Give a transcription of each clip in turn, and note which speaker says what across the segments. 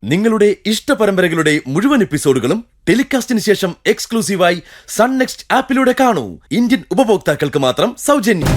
Speaker 1: നിങ്ങളുടെ ഇഷ്ട പരമ്പരകളുടെ മുഴുവൻ എപ്പിസോഡുകളും ടെലികാസ്റ്റിന് ശേഷം എക്സ്ക്ലൂസീവായി സൺ നെക്സ്റ്റ് ആപ്പിലൂടെ കാണൂ. ഇന്ത്യൻ ഉപഭോക്താക്കൾക്ക് മാത്രം സൗജന്യം.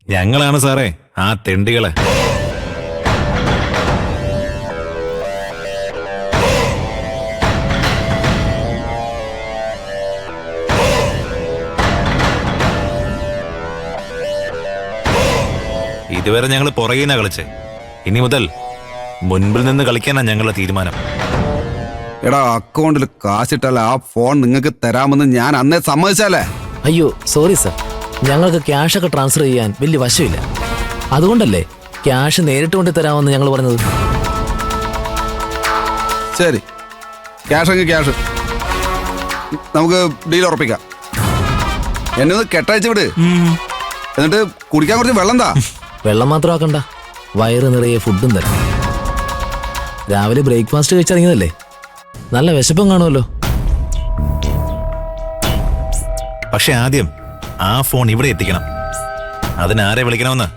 Speaker 2: ഞങ്ങളാണ് സാറേ ആ തെണ്ടികള്. ഇതുവരെ ഞങ്ങൾ പുറകിനാ കളിച്ച്. ഇനി മുതൽ മുൻപിൽ നിന്ന് കളിക്കാനാ ഞങ്ങളുടെ തീരുമാനം.
Speaker 3: എടാ, അക്കൗണ്ടിൽ കാശിട്ടാൽ ആ ഫോൺ നിങ്ങൾക്ക് തരാമെന്ന് ഞാൻ അന്നേ സമ്മതിച്ചാലേ.
Speaker 4: അയ്യോ സോറി സർ, ഞങ്ങൾക്ക് ക്യാഷൊക്കെ ട്രാൻസ്ഫർ ചെയ്യാൻ വലിയ വശമില്ല. അതുകൊണ്ടല്ലേ ക്യാഷ് നേരിട്ട് കൊണ്ട് തരാമെന്ന് ഞങ്ങൾ പറഞ്ഞത്.
Speaker 3: ശരി, ക്യാഷ് എങ്കിൽ ക്യാഷ്. നമുക്ക് ഡീൽ ഉറപ്പിക്കാം. എന്നെ ഒന്ന് കെട്ടയച്ച് വിട്. എന്നിട്ട് കുടിക്കാൻ കുറച്ച് വെള്ളം താ.
Speaker 4: വെള്ളം മാത്രം ആക്കണ്ട, വയറ് നിറയെ ഫുഡും തരാം. രാവിലെ ബ്രേക്ക്ഫാസ്റ്റ് കഴിച്ചിറങ്ങിയതല്ലേ, നല്ല വിശപ്പം കാണുമല്ലോ.
Speaker 2: പക്ഷെ ആദ്യം ആ ഫോൺ ഇവിടെ എത്തിക്കണം. അതിനാരെ വിളിക്കണമെന്ന്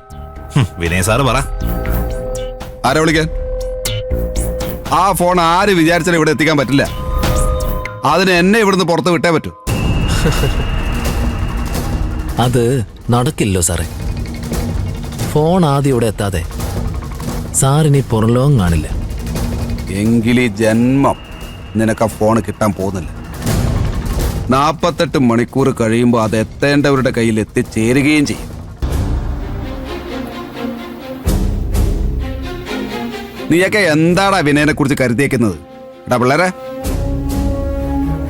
Speaker 2: വിനയ് സാറ് പറ.
Speaker 3: ആരെ വിളിക്കാൻ? ആ ഫോൺ ആര് വിചാരിച്ചാലും ഇവിടെ എത്തിക്കാൻ പറ്റില്ല. അതിന് എന്നെ ഇവിടുന്ന് പുറത്ത് വിട്ടേ പറ്റൂ.
Speaker 4: അത് നടക്കില്ലോ സാറേ. ഫോൺ ആദ്യം ഇവിടെ എത്താതെ സാറിനി പുറംലോകം കാണില്ല.
Speaker 3: എങ്കിലീ ജന്മം നിനക്ക് ആ ഫോൺ കിട്ടാൻ പോകുന്നില്ല. 48 മണിക്കൂർ കഴിയുമ്പോൾ അത് എത്തേണ്ടവരുടെ കയ്യിൽ എത്തിച്ചേരുകയും ചെയ്യും. നീയൊക്കെ എന്താടാ വിനയനെ കുറിച്ച് കരുതിയേക്കുന്നത്? എടാ പിള്ളേരെ,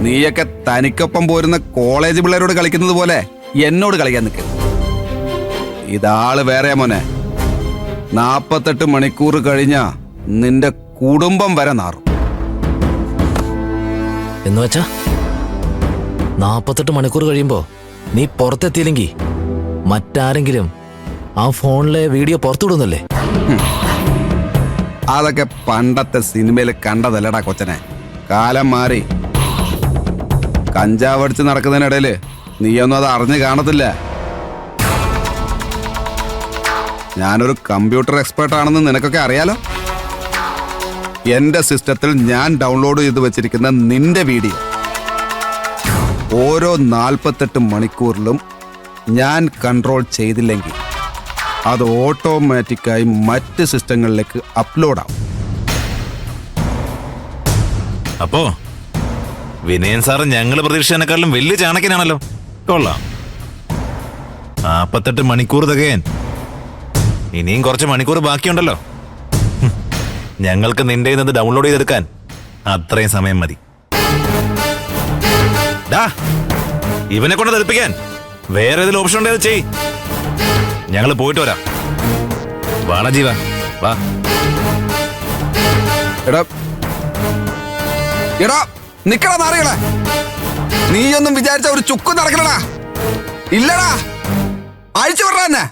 Speaker 3: നീയൊക്കെ തനിക്കൊപ്പം പോരുന്ന കോളേജ് പിള്ളേരോട് കളിക്കുന്നത് പോലെ എന്നോട് കളിക്കാൻ നിൽക്കുക. ഇതാള് വേറെ മോനെ. 48 മണിക്കൂർ കഴിഞ്ഞാ നിന്റെ കുടുംബം വരെ നാറും.
Speaker 4: എന്ന് വെച്ചാ 48 മണിക്കൂർ കഴിയുമ്പോ നീ പുറത്തെത്തിയില്ലെങ്കിൽ മറ്റാരെങ്കിലും ആ ഫോണിലെ വീഡിയോ പുറത്തുവിടുന്നല്ലേ?
Speaker 3: അതൊക്കെ പണ്ടത്തെ സിനിമയിൽ കണ്ടതല്ലടാ കൊച്ചനെ. കാലം മാറി. കഞ്ചാവടിച്ച് നടക്കുന്നതിനിടയില് നീയൊന്നും അത് അറിഞ്ഞു കാണത്തില്ല. ഞാനൊരു കമ്പ്യൂട്ടർ എക്സ്പേർട്ട് ആണെന്ന് നിനക്കൊക്കെ അറിയാലോ. എന്റെ സിസ്റ്റത്തിൽ ഞാൻ ഡൗൺലോഡ് ചെയ്ത് വെച്ചിരിക്കുന്ന നിന്റെ വീഡിയോ ഓരോ 48 മണിക്കൂറിലും ഞാൻ കൺട്രോൾ ചെയ്തില്ലെങ്കിൽ അത് ഓട്ടോമാറ്റിക്കായി മറ്റ് സിസ്റ്റങ്ങളിലേക്ക് അപ്ലോഡാവും.
Speaker 2: അപ്പോ വിനയൻ സാറ് ഞങ്ങൾ പ്രതീക്ഷിച്ചതിനെക്കാളും വലിയ ചാണക്യനാണല്ലോ. കൊള്ളാം. 48 മണിക്കൂർ തികയാൻ ഇനിയും കുറച്ച് മണിക്കൂർ ബാക്കിയുണ്ടല്ലോ. ഞങ്ങൾക്ക് നിന്റെ നിന്ന് ഡൗൺലോഡ് ചെയ്തെടുക്കാൻ അത്രയും സമയം മതി. ഇവനെ കൊണ്ട് തെളിപ്പിക്കാൻ വേറെ ഏതെങ്കിലും ഓപ്ഷൻ ഉണ്ടോ ചെയ്. ഞങ്ങൾ പോയിട്ട് വരാം. വാണ ജീവ വാ.
Speaker 3: എടാ എടാ നിക്കടാ നാറികളെ. നീയൊന്നും വിചാരിച്ച ഒരു ചുക്കും നടക്കണടാ. ഇല്ലടാ, അഴിച്ചു വിടടാ എന്നെ.